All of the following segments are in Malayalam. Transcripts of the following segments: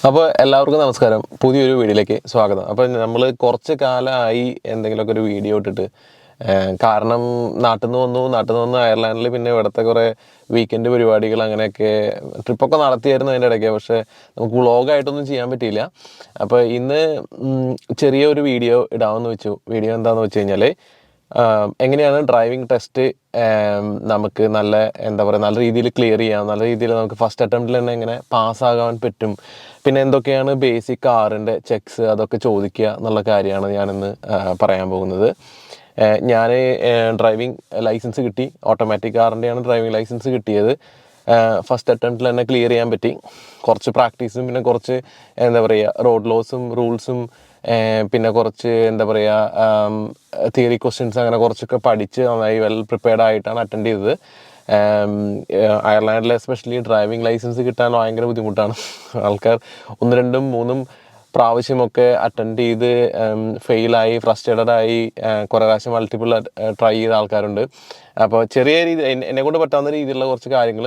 അപ്പോൾ എല്ലാവർക്കും നമസ്കാരം. പുതിയൊരു വീഡിയോയിലേക്ക് സ്വാഗതം. അപ്പോൾ നമ്മൾ കുറച്ച് കാലമായി എന്തെങ്കിലുമൊക്കെ ഒരു വീഡിയോ ഇട്ടിട്ട്, കാരണം നാട്ടിൽ നിന്ന് വന്ന് അയർലാൻഡിൽ പിന്നെ ഇവിടുത്തെ കുറേ വീക്കെൻഡ് പരിപാടികൾ അങ്ങനെയൊക്കെ ട്രിപ്പൊക്കെ നടത്തിയായിരുന്നു അതിൻ്റെ ഇടയ്ക്ക്. പക്ഷേ നമുക്ക് വ്ളോഗായിട്ടൊന്നും ചെയ്യാൻ പറ്റിയില്ല. അപ്പോൾ ഇന്ന് ചെറിയൊരു വീഡിയോ ഇടാമെന്ന് വെച്ചു. വീഡിയോ എന്താണെന്ന് വെച്ച് കഴിഞ്ഞാൽ, എങ്ങനെയാണ് ഡ്രൈവിംഗ് ടെസ്റ്റ് നമുക്ക് നല്ല രീതിയിൽ ക്ലിയർ ചെയ്യാം, നല്ല രീതിയിൽ നമുക്ക് ഫസ്റ്റ് അറ്റംപ്റ്റിൽ തന്നെ എങ്ങനെ പാസ്സാകാൻ പറ്റും, പിന്നെ എന്തൊക്കെയാണ് ബേസിക് കാറിൻ്റെ ചെക്സ് അതൊക്കെ ചോദിക്കുക എന്നുള്ള കാര്യമാണ് ഞാനിന്ന് പറയാൻ പോകുന്നത്. ഞാൻ ഡ്രൈവിംഗ് ലൈസൻസ് കിട്ടി, ഓട്ടോമാറ്റിക് കാറിൻ്റെയാണ് ഡ്രൈവിംഗ് ലൈസൻസ് കിട്ടിയത്. ഫസ്റ്റ് അറ്റംപ്റ്റിൽ തന്നെ ക്ലിയർ ചെയ്യാൻ പറ്റി. കുറച്ച് പ്രാക്ടീസും പിന്നെ കുറച്ച് റോഡ് ലോസും റൂൾസും പിന്നെ കുറച്ച് തിയറി ക്വസ്റ്റ്യൻസ് അങ്ങനെ കുറച്ചൊക്കെ പഠിച്ച് നന്നായി വെൽ പ്രിപ്പയർഡ് ആയിട്ടാണ് അറ്റൻഡ് ചെയ്തത്. അയർലാൻഡിൽ എസ്പെഷ്യലി ഡ്രൈവിംഗ് ലൈസൻസ് കിട്ടാൻ ഭയങ്കര ബുദ്ധിമുട്ടാണ്. ആൾക്കാർ 1, 2, 3 പ്രാവശ്യമൊക്കെ അറ്റൻഡ് ചെയ്ത് ഫെയിലായി, ഫ്രസ്ട്രേറ്റഡായി കുറേ പ്രാവശ്യം മൾട്ടിപ്പിൾ ട്രൈ ചെയ്ത ആൾക്കാരുണ്ട്. അപ്പോൾ ചെറിയ രീതി എന്നെക്കൊണ്ട് പറ്റാവുന്ന രീതിയിലുള്ള കുറച്ച് കാര്യങ്ങൾ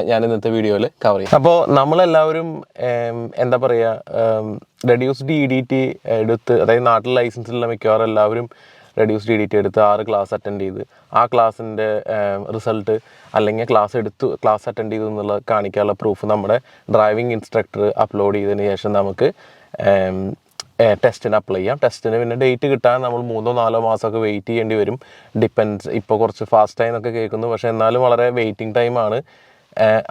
ഞാൻ ഇന്നത്തെ വീഡിയോയിൽ കവർ ചെയ്യും. അപ്പോൾ നമ്മളെല്ലാവരും റെഡ്യൂസ്ഡ് EDT എടുത്ത്, അതായത് നാട്ടിൽ ലൈസൻസിലുള്ള മിക്കവാറും എല്ലാവരും റെഡ്യൂസ്ഡ് EDT എടുത്ത് 6 ക്ലാസ് അറ്റൻഡ് ചെയ്ത് ആ ക്ലാസ്സിൻ്റെ റിസൾട്ട് അല്ലെങ്കിൽ ക്ലാസ് അറ്റൻഡ് ചെയ്തു എന്നുള്ളത് കാണിക്കാനുള്ള പ്രൂഫ് നമ്മുടെ ഡ്രൈവിംഗ് ഇൻസ്ട്രക്ടർ അപ്ലോഡ് ചെയ്തതിന് ശേഷം നമുക്ക് ടെസ്റ്റിന് അപ്ലൈ ചെയ്യാം. ടെസ്റ്റിന് പിന്നെ ഡേറ്റ് കിട്ടാൻ നമ്മൾ 3-4 മാസമൊക്കെ വെയിറ്റ് ചെയ്യേണ്ടി വരും. ഡിപ്പെൻഡ്സ്. ഇപ്പോൾ കുറച്ച് ഫാസ്റ്റ് എന്നൊക്കെ കേൾക്കുന്നു, പക്ഷേ എന്നാലും വളരെ വെയിറ്റിംഗ് ടൈമാണ്.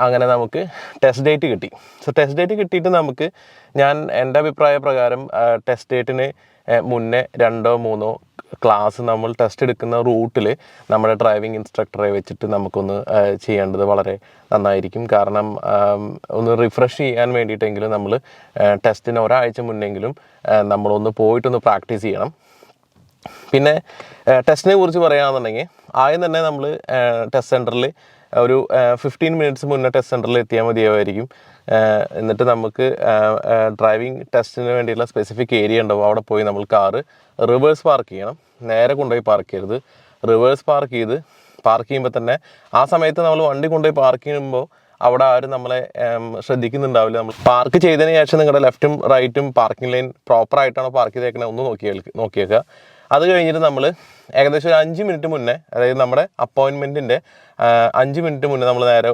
അങ്ങനെ നമുക്ക് ടെസ്റ്റ് ഡേറ്റ് കിട്ടി. ടെസ്റ്റ് ഡേറ്റ് കിട്ടിയിട്ട് നമുക്ക് എൻ്റെ അഭിപ്രായ പ്രകാരം ടെസ്റ്റ് ഡേറ്റിന് മുന്നേ 2-3 ക്ലാസ് നമ്മൾ ടെസ്റ്റ് എടുക്കുന്ന റൂട്ടിൽ നമ്മുടെ ഡ്രൈവിംഗ് ഇൻസ്ട്രക്ടറെ വെച്ചിട്ട് നമുക്കൊന്ന് ചെയ്യേണ്ടത് വളരെ നന്നായിരിക്കും. കാരണം ഒന്ന് റിഫ്രഷ് ചെയ്യാൻ വേണ്ടിയിട്ടെങ്കിലും നമ്മൾ ടെസ്റ്റിന് ഒരാഴ്ച മുന്നെങ്കിലും നമ്മളൊന്ന് പോയിട്ടൊന്ന് പ്രാക്ടീസ് ചെയ്യണം. പിന്നെ ടെസ്റ്റിനെ കുറിച്ച് പറയുകയാണെന്നുണ്ടെങ്കിൽ ആദ്യം തന്നെ നമ്മൾ ടെസ്റ്റ് സെൻറ്ററിൽ ഒരു 15 മിനിറ്റ്സ് മുന്നേ ടെസ്റ്റ് സെൻറ്ററിൽ എത്തിയാൽ മതിയായിരിക്കും. എന്നിട്ട് നമുക്ക് ഡ്രൈവിംഗ് ടെസ്റ്റിന് വേണ്ടിയിട്ടുള്ള സ്പെസിഫിക് ഏരിയ ഉണ്ടാവും. അവിടെ പോയി നമ്മൾ കാറ് റിവേഴ്സ് പാർക്ക് ചെയ്യണം. നേരെ കൊണ്ടുപോയി പാർക്ക് ചെയ്യരുത്. റിവേഴ്സ് പാർക്ക് ചെയ്യുമ്പോൾ തന്നെ ആ സമയത്ത് നമ്മൾ വണ്ടി കൊണ്ടുപോയി പാർക്ക് ചെയ്യുമ്പോൾ അവിടെ ആരും നമ്മളെ ശ്രദ്ധിക്കുന്നുണ്ടാവില്ല. നമ്മൾ പാർക്ക് ചെയ്തതിന് ശേഷം നിങ്ങളുടെ ലെഫ്റ്റും റൈറ്റും പാർക്കിംഗ് ലൈൻ പ്രോപ്പറായിട്ടാണോ പാർക്ക് ചെയ്തേക്കണത് ഒന്ന് നോക്കിയേക്കുക. അത് കഴിഞ്ഞിട്ട് നമ്മൾ ഏകദേശം ഒരു 5 മിനിറ്റ് മുന്നേ, അതായത് നമ്മുടെ അപ്പോയിൻമെൻറ്റിൻ്റെ 5 മിനിറ്റ് മുന്നേ നമ്മൾ നേരെ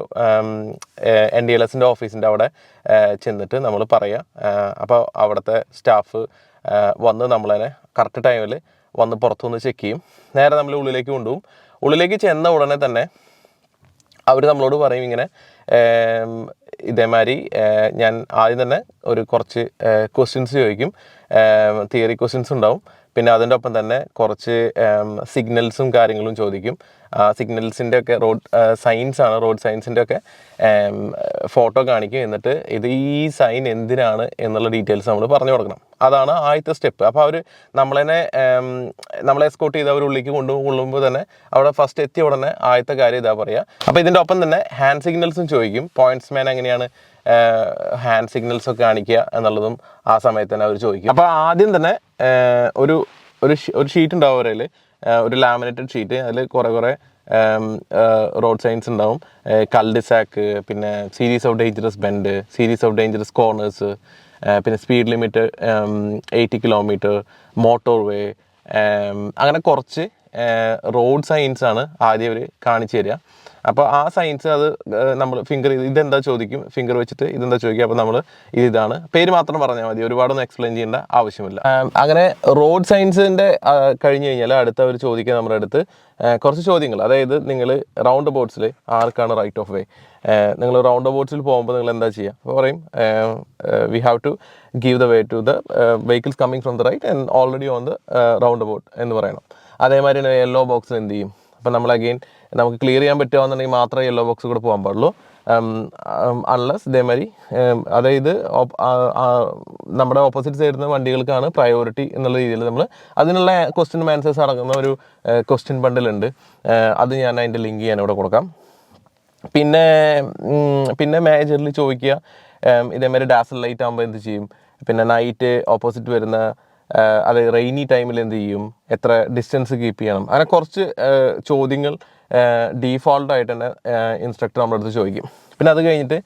NDLSൻ്റെ ഓഫീസിൻ്റെ അവിടെ ചെന്നിട്ട് നമ്മൾ പറയുക. അപ്പോൾ അവിടുത്തെ സ്റ്റാഫ് വന്ന് നമ്മളതിനെ കറക്റ്റ് ടൈമിൽ വന്ന് പുറത്തുനിന്ന് ചെക്ക് ചെയ്യും. നേരെ നമ്മൾ ഉള്ളിലേക്ക് കൊണ്ടുപോകും. ഉള്ളിലേക്ക് ചെന്ന ഉടനെ തന്നെ അവർ നമ്മളോട് പറയും ഇങ്ങനെ, ഇതേമാതിരി ഞാൻ ആദ്യം തന്നെ കുറച്ച് ക്വസ്റ്റ്യൻസ് ചോദിക്കും. തിയറി ക്വസ്റ്റ്യൻസ് ഉണ്ടാവും. പിന്നെ അതിൻ്റെ ഒപ്പം തന്നെ കുറച്ച് സിഗ്നൽസും കാര്യങ്ങളും ചോദിക്കും. സിഗ്നൽസിൻ്റെ ഒക്കെ റോഡ് സയൻസിൻ്റെ ഒക്കെ ഫോട്ടോ കാണിക്കും. എന്നിട്ട് ഈ സൈൻ എന്തിനാണ് എന്നുള്ള ഡീറ്റെയിൽസ് നമ്മൾ പറഞ്ഞു കൊടുക്കണം. അതാണ് ആദ്യത്തെ സ്റ്റെപ്പ്. അപ്പോൾ അവർ നമ്മളെ എസ്കോർട്ട് ചെയ്ത് അവർ ഉള്ളിലേക്ക് കൊള്ളുമ്പോൾ തന്നെ അവിടെ ഫസ്റ്റ് എത്തിയ ഉടനെ ആദ്യത്തെ കാര്യം ഇതാ പറയുക. അപ്പോൾ ഇതിൻ്റെ ഒപ്പം തന്നെ ഹാൻഡ് സിഗ്നൽസും ചോദിക്കും. പോയിന്റ്സ്മാൻ എങ്ങനെയാണ് ഹാൻഡ് സിഗ്നൽസ് ഒക്കെ കാണിക്കുക എന്നുള്ളതും ആ സമയത്ത് തന്നെ അവർ ചോദിക്കും. അപ്പോൾ ആദ്യം തന്നെ ഒരു ഷീറ്റ് ഉണ്ടാവും അവരിൽ, ഒരു ലാമിനേറ്റഡ് ഷീറ്റ്. അതിൽ കുറേ റോഡ് സൈൻസ് ഉണ്ടാവും. കൾഡിസാക്ക്, പിന്നെ series of dangerous bend, series of dangerous corners, പിന്നെ സ്പീഡ് ലിമിറ്റ് 80 കിലോമീറ്റർ, മോട്ടോർ വേ, അങ്ങനെ കുറച്ച് റോഡ് സൈൻസാണ് ആദ്യം അവർ കാണിച്ചു തരിക. അപ്പോൾ ആ സൈൻസ് അത് നമ്മൾ ഫിംഗർ ചെയ്ത് ഇതെന്താ ചോദിക്കും, ഫിംഗർ വെച്ചിട്ട് ഇതെന്താ ചോദിക്കുക. അപ്പോൾ നമ്മൾ ഇതാണ് പേര് മാത്രം പറഞ്ഞാൽ മതി, ഒരുപാടൊന്നും എക്സ്പ്ലെയിൻ ചെയ്യേണ്ട ആവശ്യമില്ല. അങ്ങനെ റോഡ് സയൻസിൻ്റെ കഴിഞ്ഞ് കഴിഞ്ഞാൽ അടുത്ത് അവർ ചോദിക്കുക നമ്മുടെ അടുത്ത് കുറച്ച് ചോദ്യങ്ങൾ. അതായത് നിങ്ങൾ റൗണ്ട് അബൌട്ട്സിൽ ആർക്കാണ് റൈറ്റ് ഓഫ് വേ, നിങ്ങൾ റൗണ്ട് അബൌട്ട്സിൽ പോകുമ്പോൾ നിങ്ങൾ എന്താ ചെയ്യുക. അപ്പോൾ പറയും we have to give the way to the vehicles coming from the right and already on the roundabout എന്ന് പറയണം. അതേമാതിരി തന്നെ യെല്ലോ ബോക്സിൽ എന്ത് ചെയ്യും. അപ്പം നമ്മൾ നമുക്ക് ക്ലിയർ ചെയ്യാൻ പറ്റുകയെന്നുണ്ടെങ്കിൽ മാത്രമേ യെല്ലോ ബോക്സ് കൂടെ പോകാൻ പാടുള്ളൂ. അൺലെസ് ഇതേമാതിരി, അതായത് നമ്മുടെ ഓപ്പോസിറ്റ് സൈഡിൽ നിന്ന് വണ്ടികൾക്കാണ് പ്രയോറിറ്റി എന്നുള്ള രീതിയിൽ നമ്മൾ അതിനുള്ള ക്വസ്റ്റ്യൻ ആൻസേഴ്സ് അടങ്ങുന്ന ഒരു ക്വസ്റ്റ്യൻ ബണ്ടിലുണ്ട്. അത് ഞാൻ അതിൻ്റെ ലിങ്ക് ഞാനിവിടെ കൊടുക്കാം. പിന്നെ മേജറിൽ ചോദിക്കുക ഇതേമാതിരി ഡാസൽ ലൈറ്റ് ആകുമ്പോൾ എന്ത് ചെയ്യും, പിന്നെ നൈറ്റ് ഓപ്പോസിറ്റ് വരുന്ന അത് റെയിനി ടൈമിൽ എന്ത് ചെയ്യും, എത്ര ഡിസ്റ്റൻസ് കീപ്പ് ചെയ്യണം, അങ്ങനെ കുറച്ച് ചോദ്യങ്ങൾ ഡീഫോൾട്ടായിട്ട് തന്നെ ഇൻസ്ട്രക്ടർ നമ്മുടെ അടുത്ത് ചോദിക്കും. പിന്നെ അത് കഴിഞ്ഞിട്ട്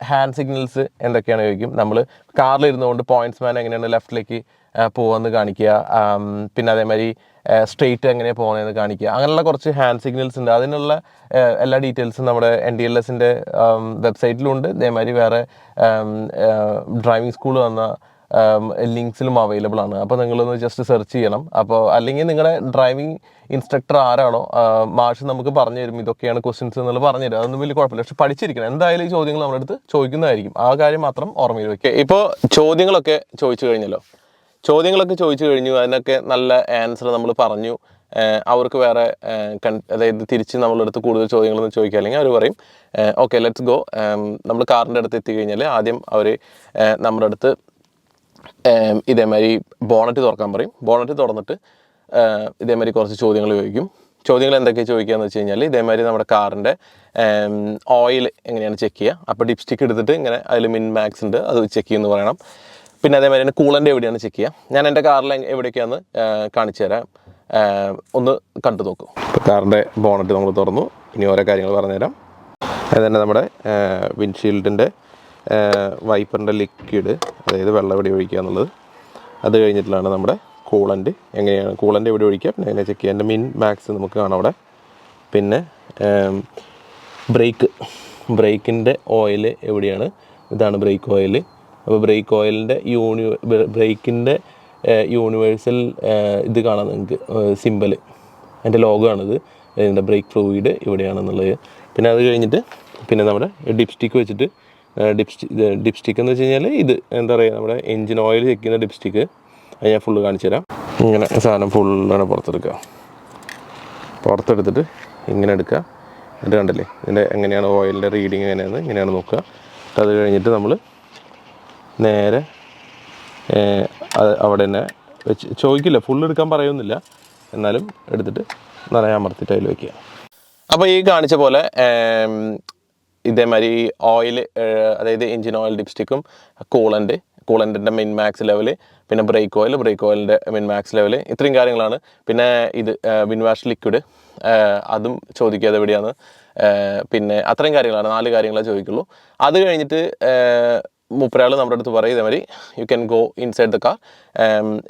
ഹാൻഡ് സിഗ്നൽസ് എന്തൊക്കെയാണ് ചോദിക്കും. നമ്മൾ കാറിലിരുന്നുകൊണ്ട് പോയിൻറ്റ്സ്മാൻ എങ്ങനെയാണ് ലെഫ്റ്റിലേക്ക് പോകുമെന്ന് കാണിക്കുക, പിന്നെ അതേമാതിരി സ്ട്രെയിറ്റ് എങ്ങനെയാണ് പോകുന്നതെന്ന് കാണിക്കുക. അങ്ങനെയുള്ള കുറച്ച് ഹാൻഡ് സിഗ്നൽസ് ഉണ്ട്. അതിനുള്ള എല്ലാ ഡീറ്റെയിൽസും നമ്മുടെ NDLSൻ്റെ വെബ്സൈറ്റിലുണ്ട്. ഇതേമാതിരി വേറെ ഡ്രൈവിംഗ് സ്കൂൾ വന്ന ലിങ്ക്സിലും അവൈലബിൾ ആണ്. അപ്പോൾ നിങ്ങളൊന്ന് ജസ്റ്റ് സെർച്ച് ചെയ്യണം. അപ്പോൾ അല്ലെങ്കിൽ നിങ്ങളുടെ ഡ്രൈവിംഗ് ഇൻസ്ട്രക്ടർ ആരാണോ മാഷ് നമുക്ക് പറഞ്ഞു തരും ഇതൊക്കെയാണ് ക്വസ്റ്റ്യൻസ് എന്നുള്ളത് പറഞ്ഞു തരും. അതൊന്നും വലിയ കുഴപ്പമില്ല. പക്ഷെ പഠിച്ചിരിക്കണം. എന്തായാലും ഈ ചോദ്യങ്ങൾ നമ്മുടെ അടുത്ത് ചോദിക്കുന്നതായിരിക്കും. ആ കാര്യം മാത്രം ഓർമ്മയിൽ വയ്ക്കുക. ഇപ്പോൾ ചോദ്യങ്ങളൊക്കെ ചോദിച്ചു കഴിഞ്ഞല്ലോ. ചോദ്യങ്ങളൊക്കെ ചോദിച്ചു കഴിഞ്ഞു, അതിനൊക്കെ നല്ല ആൻസർ നമ്മൾ പറഞ്ഞു. അവർക്ക് വേറെ അതായത് തിരിച്ച് നമ്മളടുത്ത് കൂടുതൽ ചോദ്യങ്ങളൊന്നും ചോദിക്കുക, അല്ലെങ്കിൽ അവർ പറയും ഓക്കെ ലെറ്റ്സ് ഗോ. നമ്മൾ കാറിൻ്റെ അടുത്ത് എത്തിക്കഴിഞ്ഞാൽ ആദ്യം അവർ നമ്മുടെ അടുത്ത് ഇതേമാതിരി ബോണറ്റ് തുറക്കാൻ പറയും. ബോണറ്റ് തുറന്നിട്ട് ഇതേമാതിരി കുറച്ച് ചോദ്യങ്ങൾ ചോദിക്കും. ചോദ്യങ്ങൾ എന്തൊക്കെയാണ് ചോദിക്കുകയെന്ന് വെച്ച് കഴിഞ്ഞാൽ ഇതേമാതിരി നമ്മുടെ കാറിൻ്റെ ഓയിൽ എങ്ങനെയാണ് ചെക്ക് ചെയ്യുക. അപ്പോൾ ഡിപ്സ്റ്റിക്ക് എടുത്തിട്ട് ഇങ്ങനെ അതിൽ മിൻ മാക്സ് ഉണ്ട്, അത് ചെക്ക് ചെയ്യുമെന്ന് പറയണം. പിന്നെ അതേമാതിരി തന്നെ കൂളൻ്റെ എവിടെയാണ് ചെക്ക് ചെയ്യുക. ഞാൻ എൻ്റെ കാറിൽ എവിടേക്കാന്ന് കാണിച്ചു തരാം, ഒന്ന് കണ്ടു നോക്കൂ. ഇപ്പോൾ കാറിൻ്റെ ബോണറ്റ് നമ്മൾ തുറന്നു. ഇനി ഓരോ കാര്യങ്ങൾ പറഞ്ഞുതരാം. അത് തന്നെ നമ്മുടെ വിൻഷീൽഡിൻ്റെ വൈപ്പറിൻ്റെ ലിക്വിഡ്, അതായത് വെള്ളം എവിടെ ഒഴിക്കുക എന്നുള്ളത്. അത് കഴിഞ്ഞിട്ടുള്ളതാണ് നമ്മുടെ കൂളൻ്റ് എങ്ങനെയാണ്, കൂളൻ്റ് എവിടെ ഒഴിക്കുക, പിന്നെ എങ്ങനെ ചെക്ക് ചെയ്യുക. എൻ്റെ മിൻ മാക്സ് നമുക്ക് കാണാം അവിടെ. പിന്നെ ബ്രേക്കിൻ്റെ ഓയിൽ എവിടെയാണ്, ഇതാണ് ബ്രേക്ക് ഓയിൽ. അപ്പോൾ ബ്രേക്ക് ഓയിലിൻ്റെ ബ്രേക്കിൻ്റെ യൂണിവേഴ്സൽ ഇത് കാണാം നിങ്ങൾക്ക്, സിമ്പൽ, അതിൻ്റെ ലോഗോ ആണിത്. ഇതിൻ്റെ ബ്രേക്ക് ഫ്ലൂയിഡ് ഇവിടെയാണെന്നുള്ളത്. പിന്നെ അത് കഴിഞ്ഞിട്ട് പിന്നെ നമ്മുടെ ഡിപ്സ്റ്റിക്ക് വെച്ചിട്ട് ഡിപ്സ്റ്റിക്ക് എന്ന് വെച്ച് കഴിഞ്ഞാൽ ഇത് എന്താ പറയുക, നമ്മുടെ എൻജിൻ ഓയിൽ ചെക്ക് ചെയ്യുന്ന ഡിപ്സ്റ്റിക്ക്. അത് ഞാൻ ഫുള്ള് കാണിച്ചു തരാം. ഇങ്ങനെ സാധനം ഫുള്ളാണ് പുറത്തെടുത്തിട്ട് ഇങ്ങനെ എടുക്കുക. ഇത് കണ്ടില്ലേ, ഇതിൻ്റെ എങ്ങനെയാണ് ഓയിലിൻ്റെ റീഡിങ് എങ്ങനെയാണ്, ഇങ്ങനെയാണ് നോക്കുക. അത് കഴിഞ്ഞിട്ട് നമ്മൾ നേരെ അവിടെ തന്നെ വെച്ച് ചോദിക്കില്ല, ഫുള്ള് എടുക്കാൻ പറയുന്നില്ല, എന്നാലും എടുത്തിട്ട് നിറയെ അമർത്തിയിട്ട് അതിൽ വയ്ക്കുക. അപ്പോൾ ഈ കാണിച്ച പോലെ ഇതേമാതിരി ഓയിൽ, അതായത് എൻജിൻ ഓയിൽ ഡിപ്സ്റ്റിക്കും, കൂളൻ്റിൻ്റെ മിൻ മാക്സ് ലെവൽ, പിന്നെ ബ്രേക്ക് ഓയിലിൻ്റെ മിൻ മാക്സ് ലെവൽ, ഇത്രയും കാര്യങ്ങളാണ്. പിന്നെ ഇത് വിൻവാഷ് ലിക്വിഡ്, അതും ചോദിക്കാതെ എവിടെയാണ്. പിന്നെ അത്രയും കാര്യങ്ങളാണ്, 4 കാര്യങ്ങളെ ചോദിക്കുള്ളൂ. അത് കഴിഞ്ഞിട്ട് മൂപ്പരാൾ നമ്മുടെ അടുത്ത് പറയും ഇതേമാതിരി you can go inside the car.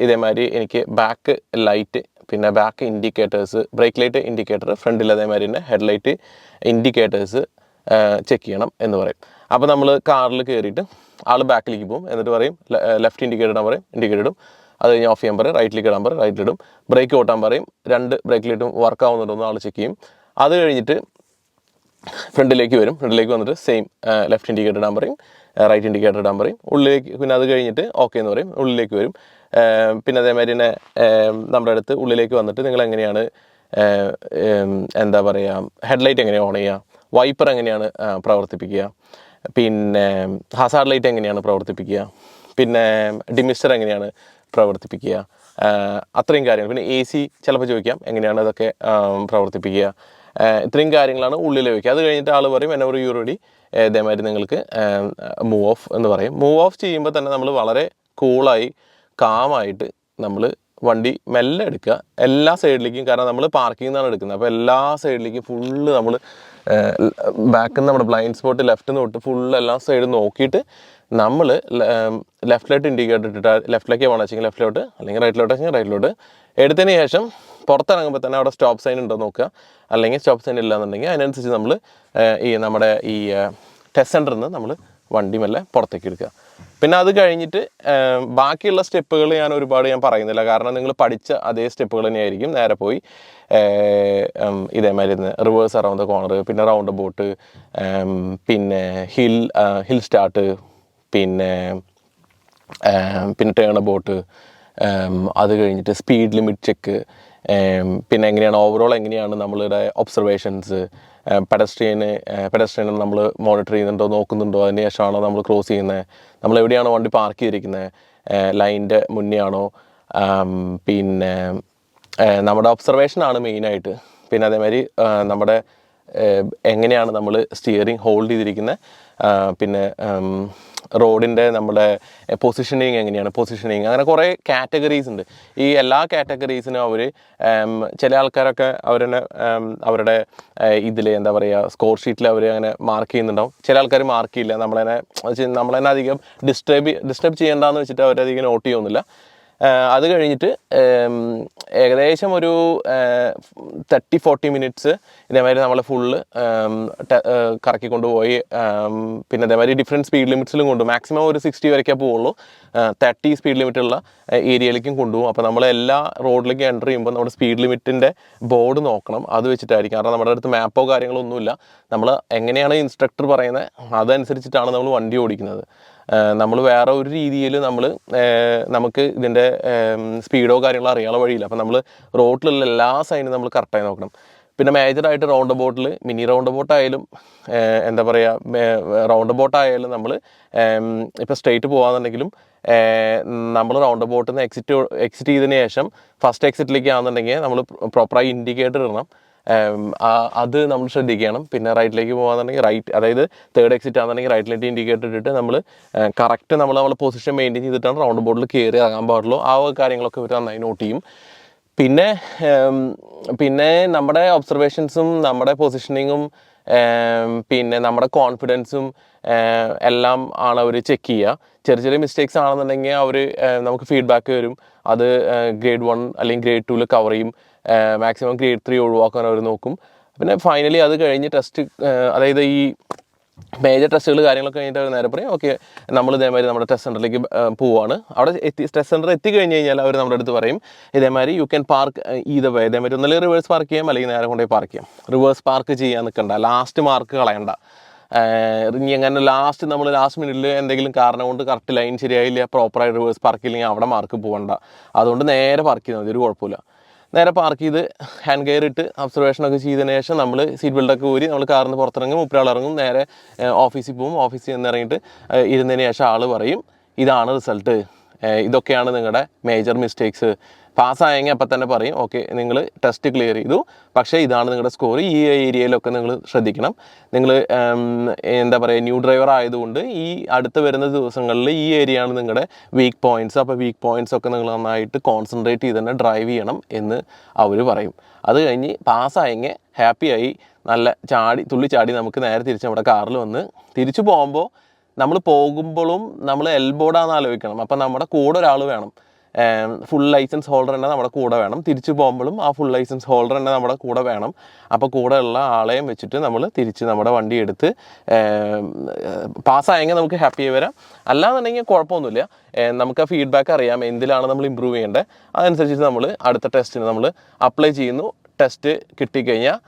ഇതേമാതിരി എനിക്ക് ബാക്ക് ലൈറ്റ്, പിന്നെ back indicators, brake light, indicator, ഫ്രണ്ടിൽ അതേമാതിരി തന്നെ ഹെഡ് ലൈറ്റ്, ഇൻഡിക്കേറ്റേഴ്സ് ചെക്ക് ചെയ്യണം എന്ന് പറയും. അപ്പോൾ നമ്മൾ കാറിൽ കയറിയിട്ട് ആൾ ബാക്കിലേക്ക് പോകും. എന്നിട്ട് പറയും ലെഫ്റ്റ് ഇൻഡിക്കേറ്റർ ഇടാൻ പറയും, ഇൻഡിക്കേറ്റർ ഇടും. അത് കഴിഞ്ഞ് ഓഫ് ചെയ്യാൻ പറയും, റൈറ്റിലേക്ക് ഇടാൻ പറയും, റൈറ്റിലിടും. ബ്രേക്ക് ഓട്ടാൻ പറയും, 2 ബ്രേക്ക് ലൈറ്റും വർക്ക് ആവുന്നുണ്ടോ എന്ന് ആൾ ചെക്ക് ചെയ്യും. അത് കഴിഞ്ഞിട്ട് ഫ്രണ്ടിലേക്ക് വന്നിട്ട് സെയിം ലെഫ്റ്റ് ഇൻഡിക്കേറ്റർ ഇടാൻ പറയും, റൈറ്റ് ഇൻഡിക്കേറ്റർ ഇടാൻ പറയും, ഉള്ളിലേക്ക്. പിന്നെ അത് കഴിഞ്ഞിട്ട് ഓക്കെ എന്ന് പറയും, ഉള്ളിലേക്ക് വരും. പിന്നെ അതേമാതിരി തന്നെ നമ്മുടെ അടുത്ത് ഉള്ളിലേക്ക് വന്നിട്ട് നിങ്ങൾ എങ്ങനെയാണ് എന്താ പറയുക, ഹെഡ്ലൈറ്റ് എങ്ങനെയാണ് ഓൺ ചെയ്യുക, വൈപ്പർ എങ്ങനെയാണ് പ്രവർത്തിപ്പിക്കുക, പിന്നെ ഹസാർഡ് ലൈറ്റ് എങ്ങനെയാണ് പ്രവർത്തിപ്പിക്കുക, പിന്നെ ഡിമിസ്റ്റർ എങ്ങനെയാണ് പ്രവർത്തിപ്പിക്കുക, അത്രയും കാര്യങ്ങൾ. പിന്നെ AC ചിലപ്പോൾ ചോദിക്കാം എങ്ങനെയാണ് അതൊക്കെ പ്രവർത്തിപ്പിക്കുക. ഇത്രയും കാര്യങ്ങളാണ് ഉള്ളിൽ വയ്ക്കുക. അത് കഴിഞ്ഞിട്ട് ആൾ പറയും whenever you ready, ഇതേമാതിരി നിങ്ങൾക്ക് മൂവ് ഓഫ് എന്ന് പറയും. മൂവ് ഓഫ് ചെയ്യുമ്പോൾ തന്നെ നമ്മൾ വളരെ കൂളായി കാമായിട്ട് നമ്മൾ വണ്ടി മെല്ലെ എടുക്കുക എല്ലാ സൈഡിലേക്കും. കാരണം നമ്മൾ പാർക്കിംഗ് നിന്നാണ് എടുക്കുന്നത്. അപ്പോൾ എല്ലാ സൈഡിലേക്കും ഫുള്ള് നമ്മൾ ബാക്കിൽ നിന്ന് നമ്മുടെ ബ്ലൈൻഡ് സ്പോട്ട് ലെഫ്റ്റ് നിന്ന് തൊട്ട് ഫുള്ള് എല്ലാ സൈഡും നോക്കിയിട്ട് നമ്മൾ ലെഫ്റ്റിലോട്ട് ഇൻഡിക്കേറ്റർ ഇട്ടിട്ട് ലെഫ്റ്റിലേക്ക് പോകണം വെച്ചെങ്കിൽ ലെഫ്റ്റിലോട്ട്, അല്ലെങ്കിൽ റൈറ്റിലോട്ട് വെച്ചെങ്കിൽ റൈറ്റിലോട്ട് എടുത്തതിന് ശേഷം പുറത്തിറങ്ങുമ്പോൾ തന്നെ അവിടെ സ്റ്റോപ്പ് സൈൻ ഉണ്ടോ നോക്കുക. അല്ലെങ്കിൽ സ്റ്റോപ്പ് സൈൻ ഇല്ല എന്നുണ്ടെങ്കിൽ അതിനനുസരിച്ച് നമ്മൾ നമ്മുടെ ടെസ്റ്റ് സെൻറ്ററിൽ നിന്ന് നമ്മൾ വണ്ടി മെല്ലെ പുറത്തേക്ക് എടുക്കുക. പിന്നെ അത് കഴിഞ്ഞിട്ട് ബാക്കിയുള്ള സ്റ്റെപ്പുകൾ ഞാൻ പറയുന്നില്ല. കാരണം നിങ്ങൾ പഠിച്ച അതേ സ്റ്റെപ്പുകൾ തന്നെയായിരിക്കും. നേരെ പോയി ഇതേമാതിരി റിവേഴ്സ് അറൗണ്ട് ദ കോർണർ, പിന്നെ റൗണ്ട് ബോട്ട്, പിന്നെ ഹിൽ സ്റ്റാർട്ട്, പിന്നെ ടേൺ ബോട്ട്, അത് കഴിഞ്ഞിട്ട് സ്പീഡ് ലിമിറ്റ് ചെക്ക്, പിന്നെ എങ്ങനെയാണ് ഓവറോൾ എങ്ങനെയാണ് നമ്മളുടെ ഒബ്സർവേഷൻസ്, പെഡസ്ട്രിയനെ നമ്മൾ മോണിറ്റർ ചെയ്യുന്നുണ്ടോ നോക്കുന്നുണ്ടോ, അതിന് ശേഷമാണോ നമ്മൾ ക്രോസ് ചെയ്യുന്നത്, നമ്മൾ എവിടെയാണോ വണ്ടി പാർക്ക് ചെയ്തിരിക്കുന്നത്, ലൈനിൻ്റെ മുന്നേ ആണോ, പിന്നെ നമ്മുടെ ഒബ്സർവേഷനാണ് മെയിനായിട്ട്. പിന്നെ അതേമാതിരി നമ്മുടെ എങ്ങനെയാണ് നമ്മൾ സ്റ്റിയറിംഗ് ഹോൾഡ് ചെയ്തിരിക്കുന്നത്, പിന്നെ റോഡിൻ്റെ നമ്മുടെ പൊസിഷനിങ് എങ്ങനെയാണ്, അങ്ങനെ കുറേ കാറ്റഗറീസ് ഉണ്ട്. ഈ എല്ലാ കാറ്റഗറീസിനും അവർ ചില ആൾക്കാരൊക്കെ അവരുടെ ഇതിൽ എന്താ പറയുക സ്കോർ ഷീറ്റിൽ അവർ അങ്ങനെ മാർക്ക് ചെയ്യുന്നുണ്ടാവും. ചില ആൾക്കാർ മാർക്ക് ചെയ്യില്ല, നമ്മളതിനെ അധികം ഡിസ്റ്റർബ് ചെയ്യേണ്ടെന്ന് വെച്ചിട്ട് അവരധികം നോട്ട് ചെയ്യുന്നില്ല. അത് കഴിഞ്ഞിട്ട് ഏകദേശം ഒരു 30-40 മിനിറ്റ്സ് ഇതേമാതിരി നമ്മളെ ഫുള്ള് കറക്കിക്കൊണ്ട് പോയി. പിന്നെ അതേമാതിരി ഡിഫറെൻറ്റ് സ്പീഡ് ലിമിറ്റ്സിലും കൊണ്ടുപോകും. മാക്സിമം ഒരു 60 വരെയൊക്കെ പോവുള്ളൂ. 30 സ്പീഡ് ലിമിറ്റുള്ള ഏരിയയിലേക്കും കൊണ്ടുപോകും. അപ്പോൾ നമ്മൾ എല്ലാ റോഡിലേക്കും എൻ്റർ ചെയ്യുമ്പോൾ നമ്മുടെ സ്പീഡ് ലിമിറ്റിൻ്റെ ബോർഡ് നോക്കണം. അത് വെച്ചിട്ടായിരിക്കും. കാരണം നമ്മുടെ അടുത്ത് മാപ്പോ കാര്യങ്ങളോ ഒന്നുമില്ല. നമ്മൾ എങ്ങനെയാണ് ഇൻസ്ട്രക്ടർ പറയുന്നത് അതനുസരിച്ചിട്ടാണ് നമ്മൾ വണ്ടി ഓടിക്കുന്നത്. നമ്മൾ വേറെ ഒരു രീതിയിൽ നമുക്ക് ഇതിൻ്റെ സ്പീഡോ കാര്യങ്ങളോ അറിയാനുള്ള വഴിയില്ല. അപ്പോൾ നമ്മൾ റോഡിലുള്ള എല്ലാ സൈനും നമ്മൾ കറക്റ്റായി നോക്കണം. പിന്നെ മേജറായിട്ട് റൗണ്ട് ബോട്ടിൽ മിനി റൗണ്ട് ബോട്ടായാലും എന്താ പറയുക റൗണ്ട് ബോട്ടായാലും നമ്മൾ ഇപ്പോൾ സ്ട്രെയിറ്റ് പോകാന്നുണ്ടെങ്കിലും നമ്മൾ റൗണ്ട് ബോട്ടിൽ നിന്ന് എക്സിറ്റ് ചെയ്തതിന് ശേഷം ഫസ്റ്റ് എക്സിറ്റിലേക്ക് ആണെന്നുണ്ടെങ്കിൽ നമ്മൾ പ്രോപ്പറായി ഇൻഡിക്കേറ്റർ ഇടണം. അത് നമ്മൾ ശ്രദ്ധിക്കണം. പിന്നെ റൈറ്റിലേക്ക് പോകാന്നുണ്ടെങ്കിൽ റൈറ്റ്, അതായത് തേർഡ് എക്സിറ്റ് ആണെന്നുണ്ടെങ്കിൽ റൈറ്റിലേക്ക് ഇൻഡിക്കേറ്റർ ഇട്ടിട്ട് നമ്മൾ കറക്റ്റ് നമ്മളെ പൊസിഷൻ മെയിൻറ്റെയിൻ ചെയ്തിട്ടാണ് റൗണ്ട് ബോട്ടിൽ കയറി ഇറങ്ങാൻ പാടുള്ളൂ. ആ കാര്യങ്ങളൊക്കെ ഇവർ നന്നായി നോട്ട് ചെയ്യും. പിന്നെ നമ്മുടെ ഒബ്സർവേഷൻസും നമ്മുടെ പൊസിഷനിങ്ങും പിന്നെ നമ്മുടെ കോൺഫിഡൻസും എല്ലാം ആണ് അവർ ചെക്ക് ചെയ്യുക. ചെറിയ മിസ്റ്റേക്സ് ആണെന്നുണ്ടെങ്കിൽ അവർ നമുക്ക് ഫീഡ്ബാക്ക് വരും. അത് ഗ്രേഡ് 1 അല്ലെങ്കിൽ ഗ്രേഡ് 2 കവർ ചെയ്യും. മാക്സിമം ഗ്രേഡ് 3 ഒഴിവാക്കാൻ അവർ നോക്കും. പിന്നെ ഫൈനലി അത് കഴിഞ്ഞ് ടെസ്റ്റ്, അതായത് ഈ മേജർ ടെസ്റ്റുകൾ കാര്യങ്ങളൊക്കെ കഴിഞ്ഞിട്ട് അവർ നേരെ പറയും ഓക്കെ നമ്മൾ ഇതേമാതിരി നമ്മുടെ ടെസ്റ്റ് സെൻറ്ററിലേക്ക് പോവുകയാണ്. അവിടെ ടെസ്റ്റ് സെൻറ്റർ എത്തിക്കഴിഞ്ഞ് കഴിഞ്ഞാൽ അവർ നമ്മുടെ അടുത്ത് പറയും ഇതേമാതിരി യു ക്യാൻ പാർക്ക് വേ, ഇതേമാതിരി ഒന്നല്ലെങ്കിൽ റിവേഴ്സ് പാർക്ക് ചെയ്യാം അല്ലെങ്കിൽ നേരെ കൊണ്ടുപോയി പാർക്ക് ചെയ്യാം. റിവേഴ്സ് പാർക്ക് ചെയ്യാൻ നിൽക്കണ്ട, ലാസ്റ്റ് മാർക്ക് കളയണ്ട. ഇനി അങ്ങനെ ലാസ്റ്റ് മിനിറ്റിൽ എന്തെങ്കിലും കാരണം കൊണ്ട് കറക്റ്റ് ലൈൻ ശരിയായില്ല, പ്രോപ്പറായി റിവേഴ്സ് പാർക്ക് ചെയ്യില്ലെങ്കിൽ അവിടെ മാർക്ക് പോകണ്ട. അതുകൊണ്ട് നേരെ പാർക്ക് ചെയ്താൽ മതി, ഒരു കുഴപ്പമില്ല. നേരെ പാർക്ക് ചെയ്ത് ഹാൻഡ് ഗെയർ ഇട്ട് ഒബ്സർവേഷനൊക്കെ ചെയ്തതിന് ശേഷം നമ്മൾ സീറ്റ് ബെൽറ്റൊക്കെ ഊരി നമ്മൾ കാറിൽ നിന്ന് പുറത്തിറങ്ങും. 30 ആൾ ഇറങ്ങും, നേരെ ഓഫീസിൽ പോകും. ഓഫീസിൽ നിന്ന് ഇറങ്ങിയിട്ട് ഇരുന്നതിന് ശേഷം ആൾ പറയും ഇതാണ് റിസൾട്ട്, ഇതൊക്കെയാണ് നിങ്ങളുടെ മേജർ മിസ്റ്റേക്സ്. പാസ്സായെങ്കിൽ അപ്പം തന്നെ പറയും ഓക്കെ നിങ്ങൾ ടെസ്റ്റ് ക്ലിയർ ചെയ്തു, പക്ഷേ ഇതാണ് നിങ്ങളുടെ സ്കോർ, ഈ ഏരിയയിലൊക്കെ നിങ്ങൾ ശ്രദ്ധിക്കണം. നിങ്ങൾ എന്താ പറയുക ന്യൂ ഡ്രൈവർ ആയതുകൊണ്ട് ഈ അടുത്ത് വരുന്ന ദിവസങ്ങളിൽ ഈ ഏരിയയാണ് നിങ്ങളുടെ വീക്ക് പോയിൻറ്റ്സ്. അപ്പോൾ വീക്ക് പോയിൻറ്റ്സ് ഒക്കെ നിങ്ങൾ നന്നായിട്ട് കോൺസെൻട്രേറ്റ് ചെയ്ത് തന്നെ ഡ്രൈവ് ചെയ്യണം എന്ന് അവർ പറയും. അത് കഴിഞ്ഞ് പാസ്സായെങ്കിൽ ഹാപ്പിയായി നല്ല തുള്ളിച്ചാടി നമുക്ക് നേരെ തിരിച്ച് നമ്മുടെ കാറിൽ വന്ന് തിരിച്ചു പോകുമ്പോൾ നമ്മൾ പോകുമ്പോഴും നമ്മൾ എൽബോർഡാന്ന് ആലോചിക്കണം. അപ്പം നമ്മുടെ കൂടെ ഒരാൾ വേണം, ഫുൾ ലൈസൻസ് ഹോൾഡർ തന്നെ നമ്മുടെ കൂടെ വേണം. തിരിച്ചു പോകുമ്പോഴും ആ ഫുൾ ലൈസൻസ് ഹോൾഡർ തന്നെ നമ്മുടെ കൂടെ വേണം. അപ്പോൾ കൂടെ ഉള്ള ആളെയും വെച്ചിട്ട് നമ്മൾ തിരിച്ച് നമ്മുടെ വണ്ടി എടുത്ത് പാസ്സായെങ്കിൽ നമുക്ക് ഹാപ്പി വരാം. അല്ലാന്നുണ്ടെങ്കിൽ കുഴപ്പമൊന്നുമില്ല. നമുക്ക് ആ ഫീഡ്ബാക്ക് അറിയാം എന്തിലാണ് നമ്മൾ ഇമ്പ്രൂവ് ചെയ്യേണ്ടത്. അതനുസരിച്ചിട്ട് നമ്മൾ അടുത്ത ടെസ്റ്റിന് നമ്മൾ അപ്ലൈ ചെയ്യുന്നു. ടെസ്റ്റ് കിട്ടിക്കഴിഞ്ഞാൽ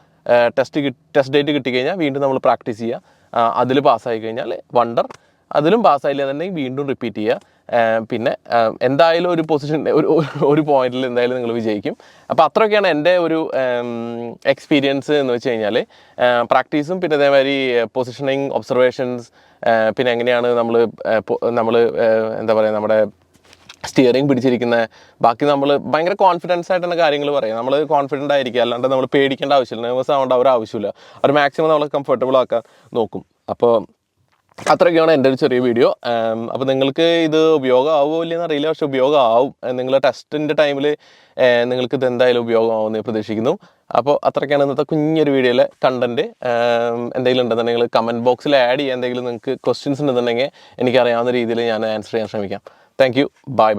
ടെസ്റ്റ് ഡേറ്റ് കിട്ടിക്കഴിഞ്ഞാൽ വീണ്ടും നമ്മൾ പ്രാക്ടീസ് ചെയ്യുക. അതിൽ പാസ്സായി കഴിഞ്ഞാൽ വണ്ടർ, അതിലും പാസ്സായില്ല എന്നുണ്ടെങ്കിൽ വീണ്ടും റിപ്പീറ്റ് ചെയ്യുക. പിന്നെ എന്തായാലും ഒരു പൊസിഷൻ ഒരു പോയിന്റിൽ എന്തായാലും നിങ്ങൾ വിജയിക്കും. അപ്പോൾ അത്രയൊക്കെയാണ് എൻ്റെ ഒരു എക്സ്പീരിയൻസ് എന്ന് വെച്ച് കഴിഞ്ഞാൽ. പ്രാക്ടീസും പിന്നെ അതേമാതിരി പൊസിഷനിങ്, ഒബ്സർവേഷൻസ്, പിന്നെ എങ്ങനെയാണ് നമ്മൾ എന്താ പറയുക നമ്മുടെ സ്റ്റിയറിംഗ് പിടിച്ചിരിക്കുന്ന, ബാക്കി നമ്മൾ ഭയങ്കര കോൺഫിഡൻസ് ആയിട്ടാണ് കാര്യങ്ങൾ പറയുക. നമ്മൾ കോൺഫിഡൻ്റ് ആയിരിക്കുക, അല്ലാണ്ട് നമ്മൾ പേടിക്കേണ്ട ആവശ്യമില്ല, നെർവസ് ആവേണ്ട ആവശ്യമില്ല. അവർ മാക്സിമം നമ്മൾ കംഫർട്ടബിൾ ആക്കാൻ നോക്കും. അപ്പോൾ അത്രയൊക്കെയാണ് എൻ്റെ ഒരു ചെറിയ വീഡിയോ. അപ്പോൾ നിങ്ങൾക്ക് ഇത് ഉപയോഗമാവുമോ ഇല്ലെന്ന് അറിയില്ല, പക്ഷെ ഉപയോഗമാവും. നിങ്ങൾ ടെസ്റ്റിൻ്റെ ടൈമിൽ നിങ്ങൾക്ക് ഇത് എന്തായാലും ഉപയോഗമാവുമെന്ന് പ്രതീക്ഷിക്കുന്നു. അപ്പോൾ അത്രയൊക്കെയാണ് ഇന്നത്തെ കുഞ്ഞൊരു വീഡിയോയിലെ കണ്ടൻറ്റ്. എന്തെങ്കിലും ഉണ്ടെന്നുണ്ടെങ്കിൽ കമൻറ്റ് ബോക്സിൽ ആഡ് ചെയ്യുക. എന്തെങ്കിലും നിങ്ങൾക്ക് ക്വസ്റ്റ്യൻസ് ഉണ്ടെന്നുണ്ടെങ്കിൽ എനിക്കറിയാവുന്ന രീതിയിൽ ഞാൻ ആൻസർ ചെയ്യാൻ ശ്രമിക്കാം. Thank you. ബൈ.